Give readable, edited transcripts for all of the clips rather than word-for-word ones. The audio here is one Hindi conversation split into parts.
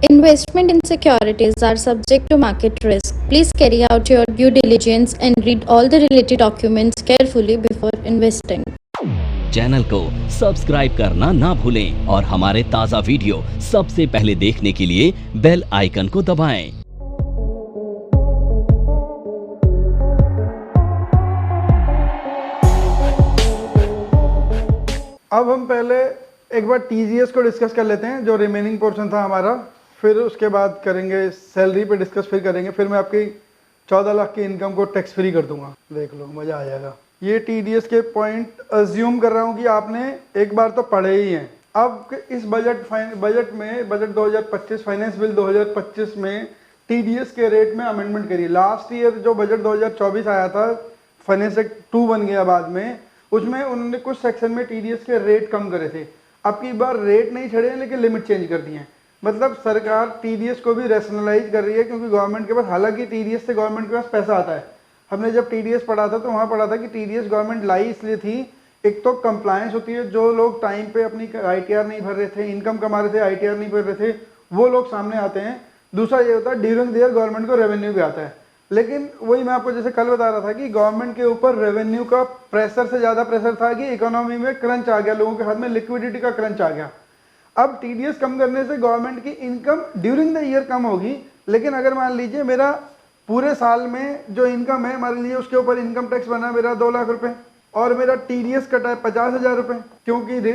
Investment in securities are subject to market risk. Please carry out your due diligence and read all the related documents carefully before investing. Channel को सब्सक्राइब करना ना भूलें और हमारे ताज़ा वीडियो सबसे पहले देखने के लिए बेल आइकन को दबाएं। अब हम पहले एक बार टीजीएस को डिस्कस कर लेते हैं, जो रिमेनिंग पोर्शन था हमारा। फिर उसके बाद करेंगे सैलरी पे डिस्कस, फिर करेंगे। फिर मैं आपकी 14 लाख की इनकम को टैक्स फ्री कर दूंगा। देख लो, मज़ा आ जाएगा। ये टीडीएस के पॉइंट अज्यूम कर रहा हूँ कि आपने एक बार तो पढ़े ही हैं। अब इस बजट में, बजट 2025 फाइनेंस बिल 2025 में टीडीएस के रेट में अमेंडमेंट करी। लास्ट ईयर जो बजट 2024 आया था, फाइनेंस एक्ट 2 बन गया बाद में, उसमें उन्होंने कुछ सेक्शन में टीडीएस के रेट कम करे थे। अब की बार रेट नहीं छड़े हैं, लेकिन लिमिट चेंज कर दी है। मतलब सरकार टीडीएस को भी रैशनलाइज कर रही है, क्योंकि गवर्नमेंट के पास, हालांकि टीडीएस से गवर्नमेंट के पास पैसा आता है। हमने जब टीडीएस पढ़ा था तो वहाँ पढ़ा था कि टीडीएस गवर्नमेंट लाई इसलिए थी, एक तो कंप्लायंस होती है, जो लोग टाइम पे अपनी आईटीआर नहीं भर रहे थे, इनकम कमा रहे थे, आईटीआर नहीं भर रहे थे, वो लोग सामने आते हैं। दूसरा ये होता है ड्यूरिंग द ईयर गवर्नमेंट को रेवेन्यू भी आता है। लेकिन वही मैं आपको जैसे कल बता रहा था कि गवर्नमेंट के ऊपर रेवेन्यू का प्रेशर से ज़्यादा प्रेशर था कि इकोनॉमी में क्रंच आ गया, लोगों के हाथ में लिक्विडिटी का क्रंच आ गया। अब टीडीएस कम करने से गवर्नमेंट की इनकम ड्यूरिंग द ईयर कम होगी, लेकिन अगर मान लीजिए मेरा पूरे साल में जो इनकम है, मान लीजिए उसके ऊपर इनकम टैक्स बना मेरा 2 लाख रुपए और मेरा टीडीएस कटा है 50,000 रुपए, क्योंकि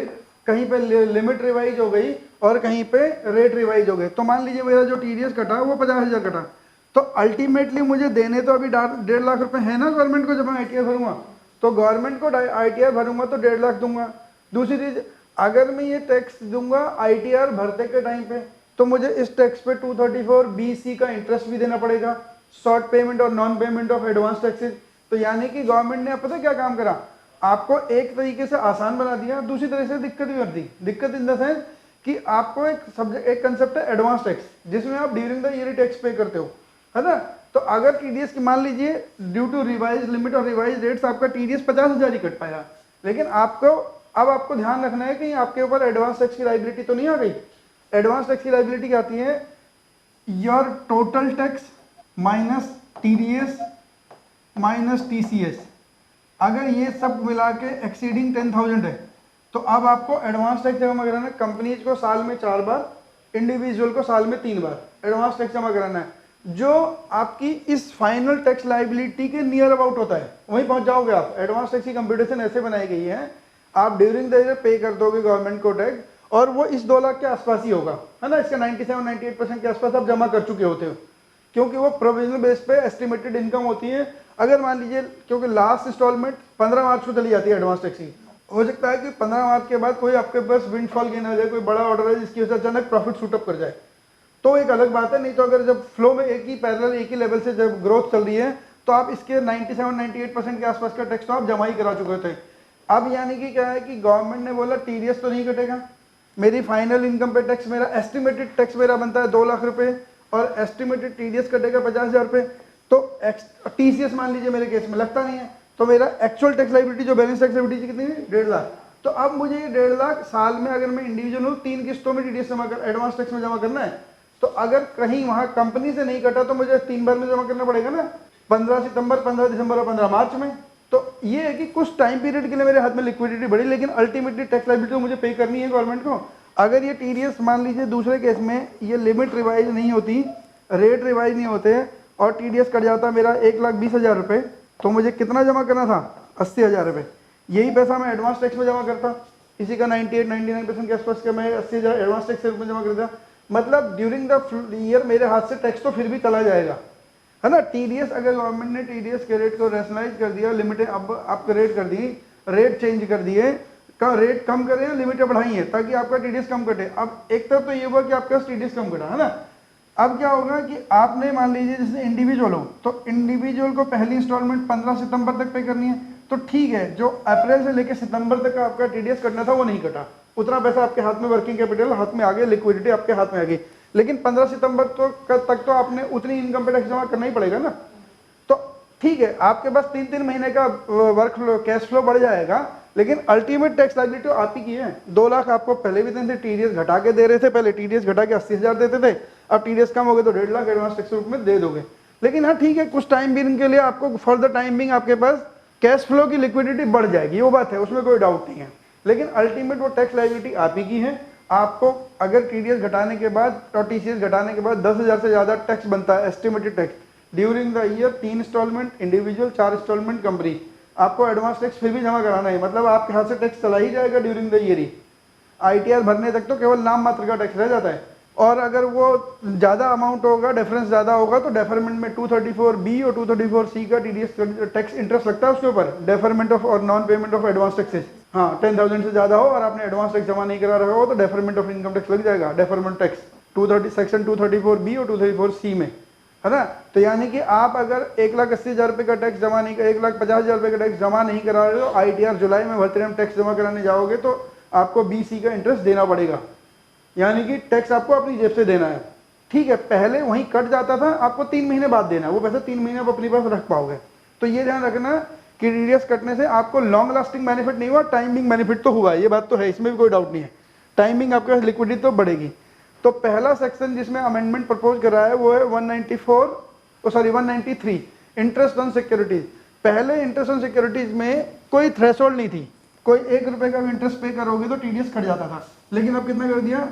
कहीं पे लिमिट रिवाइज हो गई और कहीं पे रेट रिवाइज हो गए, तो मान लीजिए मेरा जो टीडीएस कटा वो 50,000 कटा, तो अल्टीमेटली मुझे देने तो अभी 1.5 लाख रुपए है ना गवर्नमेंट को। जब मैं आईटीआर भरूंगा तो गवर्नमेंट को आईटीआर भरूंगा तो 1.5 लाख दूंगा। दूसरी चीज, अगर मैं ये टैक्स दूंगा आईटीआर भरते के टाइम पे, तो मुझे इस टैक्स पे 234BC का इंटरेस्ट भी देना पड़ेगा, शॉर्ट पेमेंट और non payment of advance taxes. तो यानी कि गवर्नमेंट ने पता क्या काम करा, आपको एक तरीके से आसान बना दिया, दूसरी तरह से दिक्कत भी कर दी। दिक्कत इन द सेंस कि आपको एक सब्जेक्ट, एक कंसेप्ट है एडवांस टैक्स, जिसमें आप ड्यूरिंग द ईयर टैक्स पे करते हो, है ना। तो अगर टीडीएस की मान लीजिए ड्यू टू रिवाइज लिमिट और रिवाइज रेट्स आपका टीडीएस 50,000 ही कट पाया, लेकिन आपको ध्यान रखना है कि आपके ऊपर एडवांस टैक्स की लायबिलिटी तो नहीं आ गई। एडवांस टैक्स की लायबिलिटी क्या आती है, your total tax minus TDS minus TCS. अगर ये सब मिला के एक्सीडिंग 10,000 है, तो अब आपको एडवांस टैक्स जमा कराना है। कंपनीज को साल में 4 बार, इंडिविजुअल को साल में 3 बार एडवांस टैक्स जमा कराना है, जो आपकी इस फाइनल टैक्स लायबिलिटी के नियर अबाउट होता है, वहीं पहुंच जाओगे आप। एडवांस टैक्स की कंप्यूटेशन ऐसे बनाई गई है, आप ड्यूरिंग द ईयर पे कर दोगे गवर्नमेंट को टैक्स, और वो इस 2 लाख के आसपास ही होगा, है ना। इसका 97-98% के आसपास आप जमा कर चुके होते हो, क्योंकि वो प्रोविजनल बेस पे एस्टिमेटेड इनकम होती है। अगर मान लीजिए, क्योंकि लास्ट इंस्टॉलमेंट 15 मार्च को चली जाती है एडवांस टैक्स की, हो सकता है कि 15 मार्च के बाद कोई आपके पास विंडफॉल गेन आ जाए, कोई बड़ा ऑर्डर है जिसकी वजह से अचानक प्रॉफिट शूटअप कर जाए, तो एक अलग बात है। नहीं तो अगर जब फ्लो में एक ही लेवल से जब ग्रोथ चल रही है, तो आप इसके 97-98% के आसपास का टैक्स तो आप जमा ही करा चुके थे। अब यानी कि क्या है कि गवर्नमेंट ने बोला टीडीएस तो नहीं कटेगा, मेरी फाइनल इनकम पे टैक्स, मेरा एस्टिमेटेड टैक्स मेरा बनता है 2 लाख रुपए और एस्टिमेटेड टीडीएस कटेगा 50,000 रुपए, तो टीसीएस मान लीजिए मेरे केस में लगता नहीं है, तो मेरा एक्चुअल टैक्स लायबिलिटी जो बैलेंस टैक्स लायबिलिटी कितनी है, 1.5 लाख। तो अब मुझे ये 1.5 लाख साल में, अगर मैं इंडिविजुअल हूँ, 3 किस्तों में टीडीएस जमा कर, एडवांस टैक्स में जमा करना है, तो अगर कहीं वहां कंपनी से नहीं कटा तो मुझे 3 बार में जमा करना पड़ेगा ना, 15 सितंबर, 15 दिसंबर और 15 मार्च में। तो ये है कि कुछ टाइम पीरियड के लिए मेरे हाथ में लिक्विडिटी बढ़ी, लेकिन अल्टीमेटली टैक्स लायबिलिटी मुझे पे करनी है गवर्नमेंट को। अगर ये टीडीएस मान लीजिए दूसरे केस में ये लिमिट रिवाइज नहीं होती, रेट रिवाइज नहीं होते और टीडीएस कट जाता मेरा 1,20,000 रुपये, तो मुझे कितना जमा करना था, 80,000 रुपये। यही पैसा मैं एडवांस टैक्स में जमा करता, इसी का 98-99% के आसपास का मैं 80,000 एडवांस टैक्स में जमा करता। मतलब ड्यूरिंग द ईयर मेरे हाथ से टैक्स तो फिर भी चला जाएगा, है ना। टीडीएस, अगर गवर्नमेंट ने टीडीएस के रेट को रैशनलाइज कर दिया, लिमिटेड अब आपका रेट कर दी, रेट चेंज कर दिए, का रेट कम कर रहे हैं, लिमिटें बढ़ाई है ताकि आपका टीडीएस कम कटे। अब एक तरफ तो ये हुआ कि आपका टीडीएस कम कटा, है ना। अब क्या होगा कि आपने मान लीजिए जैसे इंडिविजुअल हो, तो इंडिविजुअल को पहली इंस्टॉलमेंट 15 सितंबर तक पे करनी है, तो ठीक है, जो अप्रैल से लेकर सितंबर तक का आपका टीडीएस कटना था वो नहीं कटा, उतना पैसा आपके हाथ में, वर्किंग कैपिटल हाथ में आ गया, लिक्विडिटी आपके हाथ में आ गई। लेकिन 15 सितंबर तक तो आपने उतनी इनकम पे टैक्स जमा करना ही पड़ेगा ना। तो ठीक है, आपके पास 3-3 महीने का वर्क फ्लो, कैश फ्लो बढ़ जाएगा, लेकिन अल्टीमेट टैक्स लायबिलिटी आप ही की है। 2 लाख आपको पहले भी देते थे, टीडीएस घटा के दे रहे थे, पहले टीडीएस घटा के 80,000 देते थे, अब टीडीएस कम हो गए तो 1.5 लाख एडवांस टैक्स रूप में दे दोगे। लेकिन हाँ ठीक है, कुछ टाइम बीइंग के लिए आपको फॉर द टाइम बीइंग आपके पास कैश फ्लो की लिक्विडिटी बढ़ जाएगी, वो बात है, उसमें कोई डाउट नहीं है। लेकिन अल्टीमेट वो टैक्स लायबिलिटी आप ही की है। आपको अगर टीडीएस घटाने के बाद और टीसीएस घटाने के बाद 10,000 से ज़्यादा टैक्स बनता है, estimated tax during the year, 3 instalment individual, 4 instalment company, आपको एडवांस टैक्स फिर भी जमा कराना है। मतलब आपके हाथ से टैक्स चला ही जाएगा during the year he. ITR भरने तक तो केवल नाम मात्र का टैक्स रह जाता है। और अगर वो ज़्यादा अमाउंट होगा, डिफरेंस ज़्यादा होगा, तो डेफरमेंट में 234B और 234C का टीडीएस टैक्स इंटरेस्ट लगता है उसके ऊपर, डेफरमेंट ऑफ और non payment of advance taxes. हाँ, 10,000 से ज़्यादा हो और आपने एडवांस टैक्स जमा नहीं करा रहा हो तो डेफरमेंट ऑफ इनकम टैक्स लग जाएगा, डेफरमेंट टैक्स 230 सेक्शन 234B और 234C में, है ना। तो यानी कि आप अगर 1,80,000 रुपये का टैक्स जमा नहीं, 1,50,000 रुपये का टैक्स जमा नहीं करा रहे हो, आईटीआर जुलाई में भरते टाइम टैक्स जमा कराने जाओगे तो आपको BC का इंटरेस्ट देना पड़ेगा, यानी कि टैक्स आपको अपनी जेब से देना है। ठीक है, पहले वहीं कट जाता था, आपको 3 महीने बाद देना है, वो पैसा 3 महीने आप अपने पास रख पाओगे। तो ये ध्यान रखना कि टीडीएस कटने से आपको लॉन्ग लास्टिंग बेनिफिट नहीं हुआ, टाइमिंग बेनिफिट तो हुआ, ये बात तो है, इसमें भी कोई डाउट नहीं है। टाइमिंग आपके पास लिक्विडिटी तो बढ़ेगी। तो पहला सेक्शन जिसमें अमेंडमेंट प्रपोज करा है वो है 193 इंटरेस्ट ऑन सिक्योरिटीज। पहले इंटरेस्ट ऑन सिक्योरिटीज में कोई थ्रेशोल्ड नहीं थी, कोई 1 रुपए का इंटरेस्ट पे करोगे तो टीडीएस कट जाता था। लेकिन अब कितना कर दिया,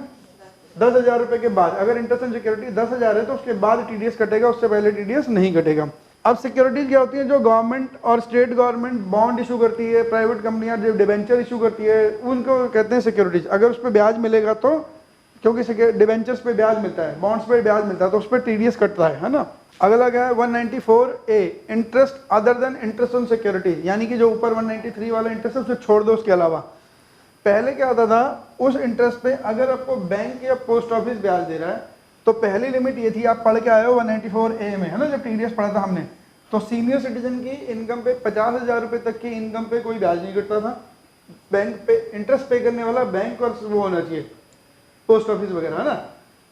10,000 रुपए के बाद, अगर इंटरेस्ट ऑन सिक्योरिटी 10,000 है तो उसके बाद टीडीएस कटेगा, उससे पहले टीडीएस नहीं कटेगा। अब सिक्योरिटीज क्या होती है, जो गवर्नमेंट और स्टेट गवर्नमेंट बॉन्ड इशू करती है, प्राइवेट कंपनियां जो डिबेंचर इशू करती है, उनको कहते हैं सिक्योरिटीज। अगर उस पर ब्याज मिलेगा तो, क्योंकि डिबेंचर्स पे ब्याज मिलता है, बॉन्ड्स पे ब्याज मिलता है, तो उस पर टीडीएस कटता है ना। अगला क्या है 194A interest other than interest on securities, यानी कि जो ऊपर 193 वाला इंटरेस्ट है उसे छोड़ दो, उसके अलावा। पहले क्या होता था, उस इंटरेस्ट पे अगर आपको बैंक या पोस्ट ऑफिस ब्याज दे रहा है तो पहली लिमिट ये थी, आप पढ़ के आए हो 194A में, है ना, जब टीडीएस पढ़ा था हमने, तो सीनियर सिटीजन की इनकम पे 50,000 रुपए तक की इनकम पे कोई ब्याज नहीं कटता था। बैंक पे इंटरेस्ट पे करने वाला बैंक और वो होना चाहिए पोस्ट ऑफिस वगैरह, है ना।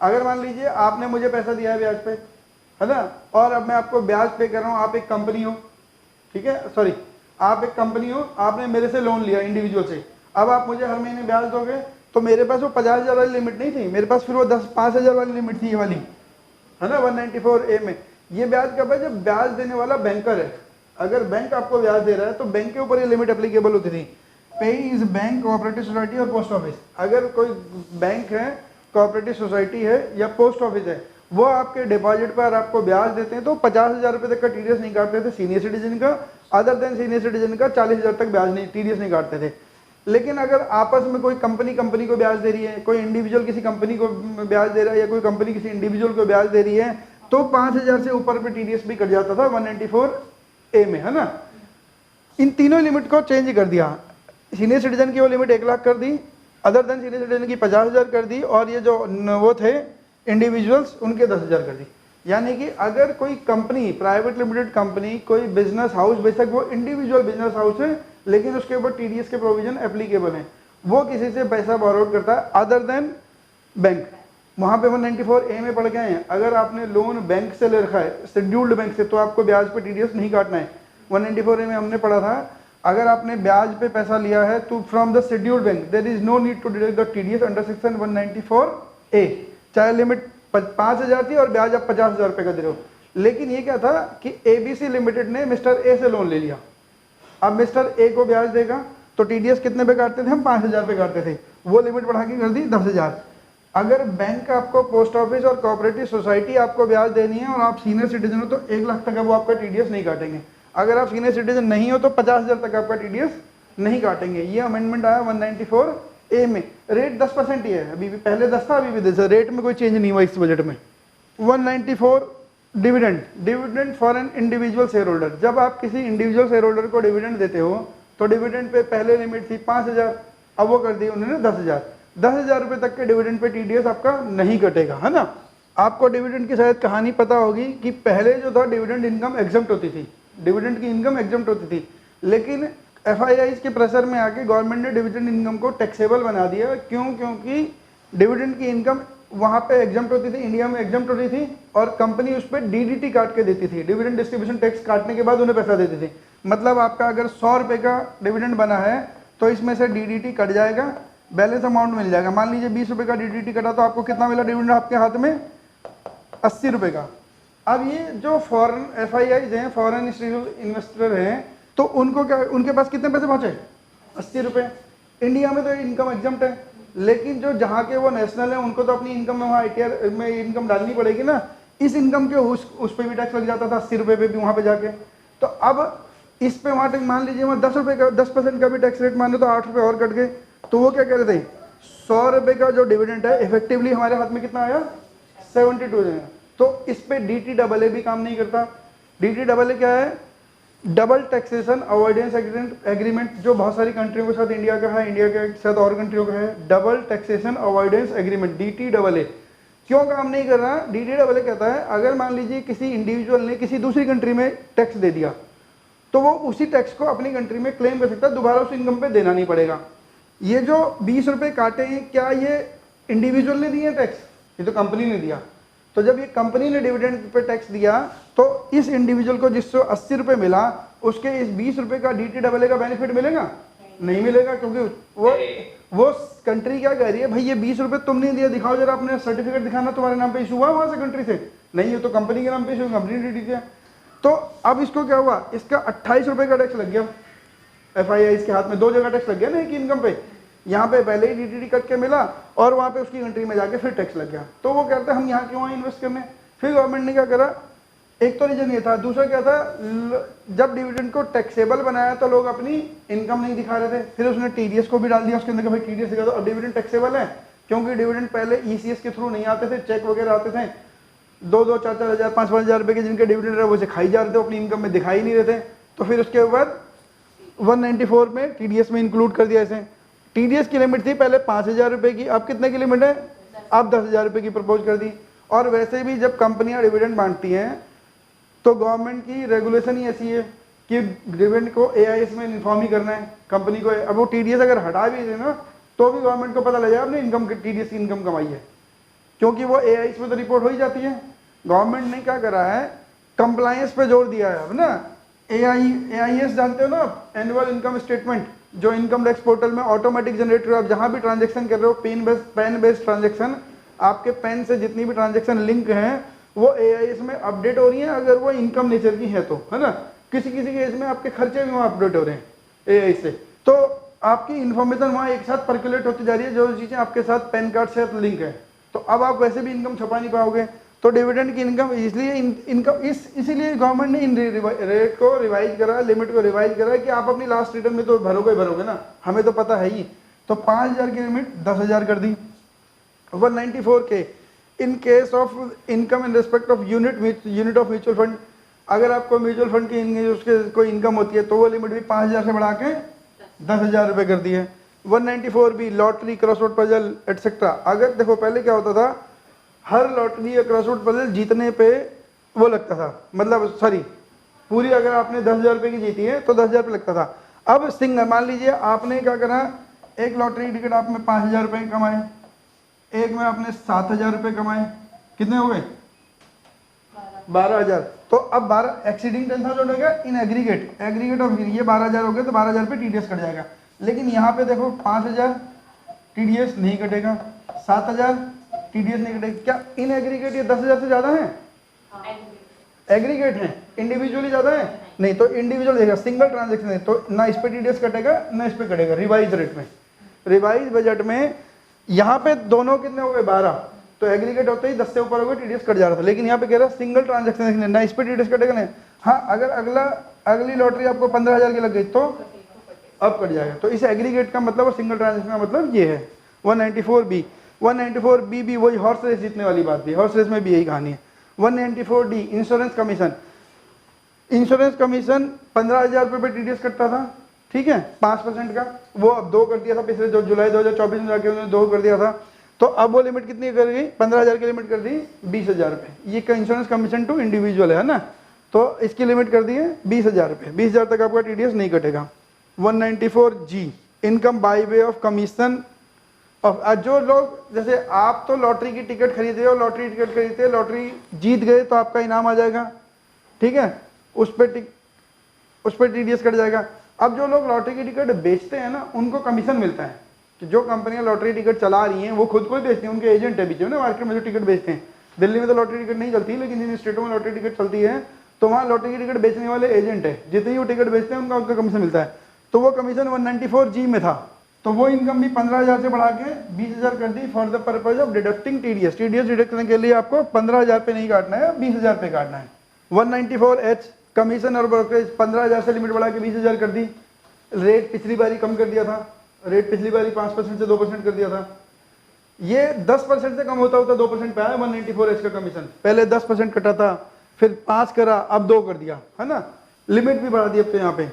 अगर मान लीजिए आपने मुझे पैसा दिया है ब्याज पे, है ना, और अब मैं आपको ब्याज पे कर रहा हूँ, आप एक कंपनी हो, ठीक है, सॉरी आप एक कंपनी हो, आपने मेरे से लोन लिया इंडिविजुअल से, अब आप मुझे हर महीने ब्याज दोगे, तो मेरे पास वो 50,000 वाली लिमिट नहीं थी, मेरे पास फिर वो 5,000 वाली लिमिट थी, ये वाली, है ना, 194A में। ये ब्याज कब है, जब ब्याज देने वाला बैंकर है। अगर बैंक आपको ब्याज दे रहा है तो बैंक के ऊपर ये लिमिट एप्लीकेबल होती थी। पे इज बैंक, कोऑपरेटिव सोसाइटी और पोस्ट ऑफिस। अगर कोई बैंक है, कोऑपरेटिव सोसाइटी है या पोस्ट ऑफिस है, वो आपके डिपॉजिट पर आपको ब्याज देते हैं तो 50,000 रुपए तक का टीडीएस नहीं काटते थे सीनियर सिटीजन का, अदर देन सीनियर सिटीजन का 40,000 तक ब्याज नहीं, टीडीएस नहीं काटते थे। लेकिन अगर आपस में कोई कंपनी को ब्याज दे रही है, कोई इंडिविजुअल किसी कंपनी को ब्याज दे रहा है या कोई कंपनी किसी इंडिविजुअल को ब्याज दे रही है, तो 5,000 से ऊपर पे टीडीएस भी कट जाता था 194A में, है ना। इन तीनों लिमिट को चेंज कर दिया। सीनियर सिटीजन की वो लिमिट 1 लाख कर दी, अदर देन सीनियर सिटीजन की 50,000 कर दी, और ये जो वो थे इंडिविजुअल्स उनके 10,000 कर दी। यानी कि अगर कोई कंपनी, प्राइवेट लिमिटेड कंपनी, कोई बिजनेस हाउस, बेशक वो इंडिविजुअल बिजनेस हाउस है लेकिन उसके ऊपर टीडीएस के प्रोविजन एप्लीकेबल हैं, वो किसी से पैसा बोरोड करता है अदर देन बैंक, वहाँ पे 194A में पढ़ के आए हैं। अगर आपने लोन बैंक से ले रखा है, शेड्यूल्ड बैंक से, तो आपको ब्याज पे टीडीएस नहीं काटना है। 194A में हमने पढ़ा था, अगर आपने ब्याज पे पैसा लिया है तो from the scheduled bank there is no need to deduct the TDS under section 194A, चाहे लिमिट 5,000 थी और ब्याज आप 50,000 रुपये का दे रहे हो। लेकिन ये क्या था कि ABC लिमिटेड ने मिस्टर ए से लोन ले लिया, अब मिस्टर ए को ब्याज देगा तो टीडीएस कितने पे काटते थे हम, 5,000 पे काटते थे, वो लिमिट बढ़ा के कर दी 10,000। अगर बैंक आपको, पोस्ट ऑफिस और कोऑपरेटिव सोसाइटी आपको ब्याज देनी है और आप सीनियर सिटीजन हो तो 1 लाख तक वो आपका टीडीएस नहीं काटेंगे। अगर आप सीनियर सिटीजन नहीं हो तो 50,000 तक आपका टीडीएस नहीं काटेंगे। ये अमेंडमेंट आया 194A में। रेट 10% ही है, अभी भी पहले 10 था, अभी भी 10 है, रेट में कोई चेंज नहीं हुआ इस बजट में। 194 dividend for an individual share holder. जब आप किसी इंडिविजुअल शेयर होल्डर को डिविडेंड देते हो तो डिविडेंड पे पहले लिमिट थी 5,000, अब वो कर दी उन्होंने 10,000। 10,000 रुपये तक के डिविडेंड पे टीडीएस आपका नहीं कटेगा, है ना। आपको डिविडेंड की शायद कहानी पता होगी कि पहले जो था डिविडेंड इनकम एग्जम्प्ट होती थी, डिविडेंड की इनकम एग्जम्प्ट होती थी, लेकिन FIIs के प्रेशर में आके गवर्नमेंट ने डिविडेंड इनकम को टैक्सेबल बना दिया। क्यों? क्योंकि डिविडेंड की इनकम वहाँ पे एग्जम्प्ट होती थी, इंडिया में एग्जम्प्ट होती थी, और कंपनी उस पर DDT काट के देती थी, डिविडेंड डिस्ट्रीब्यूशन टैक्स काटने के बाद उन्हें पैसा देती थी। मतलब आपका अगर 100 रुपये का डिविडेंड बना है तो इसमें से DDT कट जाएगा, बैलेंस अमाउंट मिल जाएगा। मान लीजिए 20 रुपये का DDT कटा तो आपको कितना मिला डिविडेंड आपके हाथ में, ₹80 का। अब ये जो फॉरेन FIIs हैं, फॉरेन इंस्टीट्यूशनल इन्वेस्टर हैं, तो उनको क्या, उनके पास कितने पैसे पहुंचे? ₹80। इंडिया में तो इनकम एग्जम्प्ट है, लेकिन जो जहाँ के वो नेशनल है उनको तो अपनी इनकम में वहाँ ITR में इनकम डालनी पड़ेगी ना। इस इनकम के उस पर भी टैक्स लग जाता था ₹80 पे भी वहाँ पे जाके। तो अब इस पे वहाँ तक मान लीजिए वहाँ ₹10 का 10% का भी टैक्स रेट मान लो तो ₹8 और कट गए। तो वो क्या कह रहे थे, ₹100 का जो डिविडेंड है इफेक्टिवली हमारे हाथ में कितना आया? 72 है। तो इस पे DTAA भी काम नहीं करता। DTAA क्या है? डबल टैक्सेशन अवॉइडेंस एग्रीमेंट, जो बहुत सारी कंट्रियों के साथ इंडिया का है, इंडिया के साथ और कंट्रियों का है। Double taxation avoidance agreement DTAA क्यों काम नहीं कर रहा? DTAA कहता है अगर मान लीजिए किसी इंडिविजुअल ने किसी दूसरी कंट्री में टैक्स दे दिया तो वो उसी टैक्स को अपनी कंट्री में क्लेम कर सकता है, दोबारा उस इनकम पे देना नहीं पड़ेगा। ये जो ₹20 काटे हैं, क्या ये इंडिविजुअल ने दिए टैक्स? ये तो कंपनी ने दिया। तो जब ये कंपनी ने डिविडेंड पे टैक्स दिया तो इस इंडिविजुअल को जिससे ₹80 मिला उसके इस ₹20 का DTAA का बेनिफिट मिलेगा? नहीं मिलेगा, क्योंकि वो कंट्री क्या कह रही है, भाई ये ₹20 तुमने दिया, दिखाओ जरा अपने सर्टिफिकेट दिखाना तुम्हारे नाम पे इशू हुआ वहां से कंट्री से। नहीं, ये तो कंपनी के नाम पे इशू, कंपनी ने दिया। तो अब इसको क्या हुआ, इसका ₹28 का टैक्स लग गया। FIIs के हाथ में 2 जगह टैक्स लग गया ना एक इनकम पे। यहाँ पे पहले ही DTT कट के मिला और वहाँ पे उसकी कंट्री में जाके फिर टैक्स लग गया। तो वो कहते हैं हम यहाँ क्यों आए इन्वेस्ट करने। फिर गवर्नमेंट ने क्या करा, एक तो रीजन ये था, दूसरा क्या था, जब डिविडेंड को टैक्सेबल बनाया तो लोग अपनी इनकम नहीं दिखा रहे थे। फिर उसने TDS को भी डाल दिया उसके अंदर कि भाई TDS दिखा दो। अब डिविडेंड टैक्सेबल है क्योंकि डिविडेंड पहले ECS के थ्रू नहीं आते थे, चेक वगैरह आते थे। 2-2, 4-4 हज़ार, 5-5 हज़ार रुपये के जिनके डिविडेंड रहे वो से खाई जा रहे थे, अपनी इनकम में दिखाई नहीं रहे थे। तो फिर उसके बाद 194 में TDS में इंक्लूड कर दिया इसे। TDS की लिमिट थी पहले 5,000 रुपये की, अब कितने की लिमिट है? अब 10,000 रुपये की प्रपोज कर दी। और वैसे भी जब कंपनियां डिविडेंड बांटती हैं तो गवर्नमेंट की रेगुलेशन ही ऐसी है कि डिविडेंड को AIS में इन्फॉर्म ही करना है कंपनी को। अब वो TDS अगर हटा भी देना तो भी गवर्नमेंट को पता लग जाए आपने इनकम TDS की इनकम कमाई है, क्योंकि वो AIS में तो रिपोर्ट हो ही जाती है। गवर्नमेंट ने क्या करा है, कंप्लायंस पे जोर दिया है। अब ना AIS जानते हो ना, एनुअल इनकम स्टेटमेंट, जो इनकम टैक्स पोर्टल में ऑटोमेटिक जनरेट हो, आप जहां भी ट्रांजैक्शन कर रहे हो, पेन बेस्ड ट्रांजैक्शन, आपके पेन से जितनी भी ट्रांजैक्शन लिंक हैं वो AIS में अपडेट हो रही है, अगर वो इनकम नेचर की है तो, है ना। किसी किसी केस में आपके खर्चे भी वहाँ अपडेट हो रहे हैं AIS से। तो आपकी इन्फॉर्मेशन वहाँ एक साथ पर्कुलेट होती जा रही है, जो चीज़ें आपके साथ पैन कार्ड से लिंक है। तो अब आप वैसे भी इनकम छपा नहीं पाओगे। तो डिविडेंड की इनकम इसलिए इनकम इसीलिए गवर्नमेंट ने इन रेट को रिवाइज करा, लिमिट को रिवाइज करा कि आप अपनी लास्ट रिटर्न में तो भरोगे ना, हमें तो पता है ही। तो 5,000 की लिमिट 10,000 कर दी। 194 के in case of income in respect of unit of mutual fund, अगर आपको म्यूचुअल फंड की उसके कोई इनकम होती है तो वो लिमिट भी 5,000 से बढ़ा के 10,000 रुपये कर दी है। 194 भी लॉटरी, क्रॉसवर्ड पजल एटसेट्रा। अगर देखो पहले क्या होता था, हर लॉटरी या क्रॉसवर्ड पजल जीतने पे वो लगता था, मतलब सॉरी पूरी अगर आपने 10,000 रुपये की जीती है तो 10,000 रुपये लगता था। अब सिंगल मान लीजिए आपने क्या करा, एक लॉटरी टिकट आप में 5,000 रुपये कमाए, एक में आपने 7,000 रुपये कमाए, कितने हो गए? 12,000। तो अब 12 एक्सीडिंग 10,000 हो गया इन एग्रीगेट ऑफ ये 12,000 हो गए तो 12,000 रुपये TDS कट जाएगा। लेकिन यहाँ पे देखो 5,000 TDS नहीं कटेगा, 7,000 TDS नहीं कटेगा। क्या इन एग्रीगेट ये 10,000 से ज़्यादा है? एग्रीगेट है, इंडिविजुअली ज़्यादा है नहीं। तो इंडिविजुअल देखा सिंगल ट्रांजेक्शन है तो ना इस पे TDS कटेगा ना इस पे कटेगा। रिवाइज रेट में, रिवाइज बजट में यहाँ पे दोनों कितने हो गए? 12। तो एग्रीगेट होते ही 10 से ऊपर हो गए TDS कट जा रहा था। लेकिन यहाँ पे कह रहा है सिंगल ट्रांजेक्शन ना इस पे TDS कटेगा नहीं। हाँ, अगर अगली लॉटरी आपको 15,000 की लग गई तो अब कट जाएगा। तो इस एग्रीगेट का मतलब और सिंगल ट्रांजेक्शन का मतलब ये है। 194B 194B भी वही हॉर्स रेस जीतने वाली बात थी, हॉर्स रेस में भी यही कहानी है। 194D insurance commission. Insurance commission 15,000 रुपये पे TDS कटता था, ठीक है, 5% का, वो अब 2 कर दिया था पिछले जो जुलाई 2024 में जाके उन्होंने 2 कर दिया था। तो अब वो लिमिट कितनी कर गई? 15,000 की लिमिट कर दी 20,000 रुपये। ये इंश्योरेंस कमीशन टू इंडिविजुअल है ना, तो इसकी लिमिट कर दी है 20,000 रुपये। 20,000 तक आपका TDS नहीं कटेगा। 194G income by way of commission of, जो लोग जैसे आप तो लॉटरी की टिकट खरीदे हो, लॉटरी टिकट खरीदते, लॉटरी जीत गए तो आपका इनाम आ जाएगा, ठीक है, उस पर TDS कट जाएगा। अब जो लोग लॉटरी की टिकट बेचते हैं ना, उनको कमीशन मिलता है कि जो कंपनियां लॉटरी टिकट चला रही हैं वो खुद को ही बेचती हैं, उनके एजेंट है बीच में ना मार्केट में जो टिकट बेचते हैं, दिल्ली में तो लॉटरी टिकट नहीं चलती, लेकिन जिन स्टेटों में लॉटरी टिकट चलती है तो वहाँ लॉटरी की टिकट बेचने वाले एजेंट है, जितनी वो टिकट बेचते हैं उनका कमीशन मिलता है। तो वो कमीशन 194G में था, तो वो इनकम भी 15,000 से बढ़ा के 20,000 कर दी for the purpose of deducting TDS. TDS deduct करने के लिए आपको 15,000 पे नहीं काटना है, 20,000 पे काटना है। 194H कमीशन और ब्रोकरेज 15,000 से लिमिट बढ़ा के 20,000 कर दी। रेट पिछली बारी कम कर दिया था, रेट पिछली बारी 5% से 2% कर दिया था। ये 10% से कम होता 2% पे आया 194H का कमीशन। पहले 10% कटा था, फिर 5 करा, अब 2 कर दिया, है ना। लिमिट भी बढ़ा दी अब तो यहाँ पे।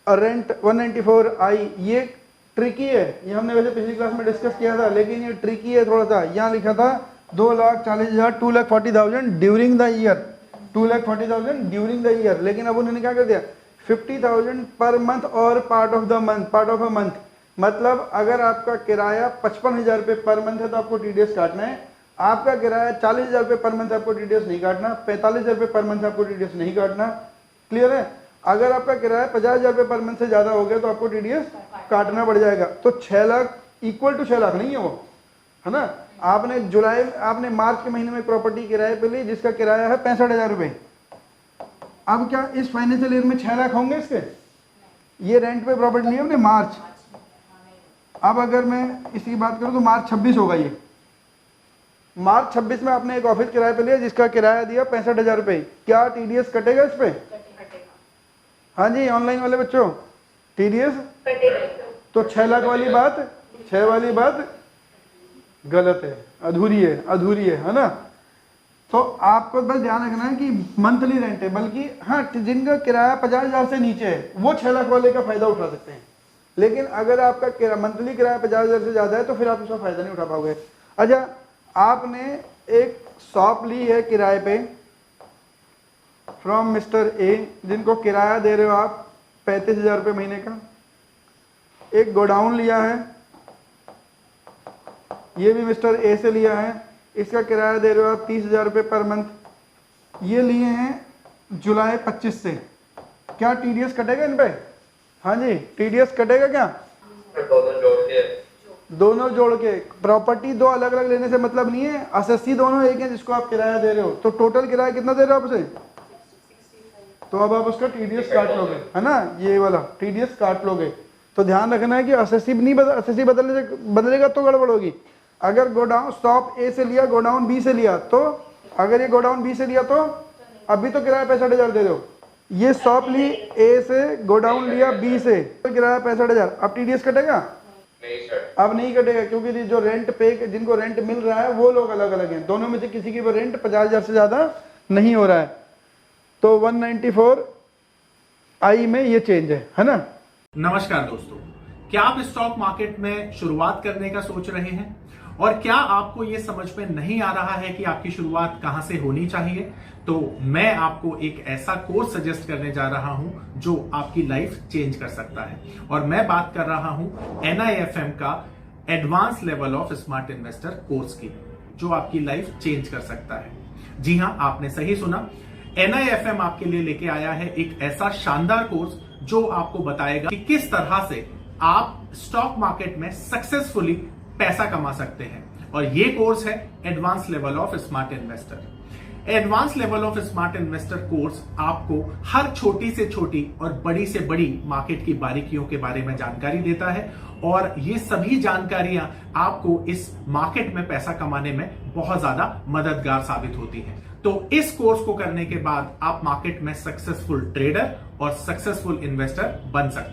और रेंट 194I ये ट्रिकी है, ये हमने वैसे पिछली क्लास में डिस्कस किया था, लेकिन ये ट्रिकी है थोड़ा सा। यहाँ लिखा था 2,40,000 2,40,000 during the year, 2,40,000 during the year, लेकिन अब उन्होंने क्या कर दिया 50,000 पर मंथ और part of the month, part of a month. मतलब अगर आपका किराया 55,000 रुपये पर मंथ है तो आपको टीडीएस काटना है। आपका किराया 40,000 रुपये पर मंथ आपको टीडीएस नहीं काटना, 45,000 रुपये पर मंथ आपको टीडीएस नहीं काटना। क्लियर है। अगर आपका किराया 50,000 रुपये पर मंथ से ज्यादा हो गया तो आपको टीडीएस काटना पड़ जाएगा। तो 6 लाख इक्वल टू 6 लाख नहीं है वो, है ना। आपने मार्च के महीने में प्रॉपर्टी किराए पे ली जिसका किराया है 65,000 रुपये। अब क्या इस फाइनेंशियल ईयर में 6 लाख होंगे इसके? ये रेंट पे प्रॉपर्टी नहीं है हमने मार्च। अब अगर मैं इसकी बात करूं तो मार्च 26 होगा। ये मार्च 26 में आपने एक ऑफिस किराए पे लिया जिसका किराया दिया 65,000 रुपये। क्या टीडीएस कटेगा इस पे? हाँ जी, ऑनलाइन वाले बच्चों टीडीएस तो 6 लाख वाली बात, 6 वाली बात गलत है, अधूरी है ना। तो आपको बस ध्यान रखना है कि मंथली रेंट है, बल्कि हाँ जिनका किराया 50,000 से नीचे है वो 6 लाख वाले का फायदा उठा सकते हैं। लेकिन अगर आपका मंथली किराया 50,000 से ज्यादा है तो फिर आप उसका फायदा नहीं उठा पाओगे। अच्छा, आपने एक शॉप ली है किराए पे फ्रॉम मिस्टर ए, जिनको किराया दे रहे हो आप 35,000 रुपये महीने का। एक गोडाउन लिया है, ये भी मिस्टर ए से लिया है, इसका किराया दे रहे हो आप 30,000 रुपये पर मंथ। ये लिए हैं जुलाई 25 से। क्या टीडीएस कटेगा इन पे? हाँ जी, टीडीएस कटेगा क्या? दोनों जोड़ के। प्रॉपर्टी दो अलग अलग लेने से मतलब नहीं है, एसएससी दोनों एक है जिसको आप किराया दे रहे हो। तो टोटल किराया कितना दे रहे हो आप उसे? तो अब आप उसका टीडीएस काट लोगे, है ना, ये वाला टीडीएस काट लोगे। तो ध्यान रखना है कि एसएससी नहीं एसएससी बदलेगा तो गड़बड़ होगी। अगर गोडाउन शॉप ए से लिया, गोडाउन बी से लिया, तो अगर ये गोडाउन बी से लिया तो अभी तो किराया 65,000 दे दो। ये शॉप ली ए से, गोडाउन लिया बी से, तो किराया 65,000। अब टीडीएस कटेगा? अब नहीं कटेगा, क्योंकि जो रेंट पे जिनको रेंट मिल रहा है वो लोग अलग अलग हैं। दोनों में से किसी की भी रेंट 50,000 से ज्यादा नहीं हो रहा है। तो 194I में ये चेंज है ना। नमस्कार दोस्तों, क्या आप स्टॉक मार्केट में शुरुआत करने का सोच रहे हैं और क्या आपको यह समझ में नहीं आ रहा है कि आपकी शुरुआत कहां से होनी चाहिए? तो मैं आपको एक ऐसा कोर्स सजेस्ट करने जा रहा हूं जो आपकी लाइफ चेंज कर सकता है। और मैं बात कर रहा हूं NIFM का advance level of smart investor course की, जो आपकी लाइफ चेंज कर सकता है। जी हां, आपने सही सुना, NIFM आपके लिए लेके आया है एक ऐसा शानदार कोर्स जो आपको बताएगा कि किस तरह से आप स्टॉक मार्केट में सक्सेसफुली पैसा कमा सकते हैं। और ये कोर्स है advance level of smart investor. Advance level of smart investor course आपको हर छोटी से छोटी और बड़ी से बड़ी मार्केट की बारीकियों के बारे में जानकारी देता है, और ये सभी जानकारियां आपको इस मार्केट में पैसा कमाने में बहुत ज्यादा मददगार साबित होती हैं। तो इस कोर्स को करने के बाद आप मार्केट में सक्सेसफुल ट्रेडर और सक्सेसफुल इन्वेस्टर बन सकते हैं।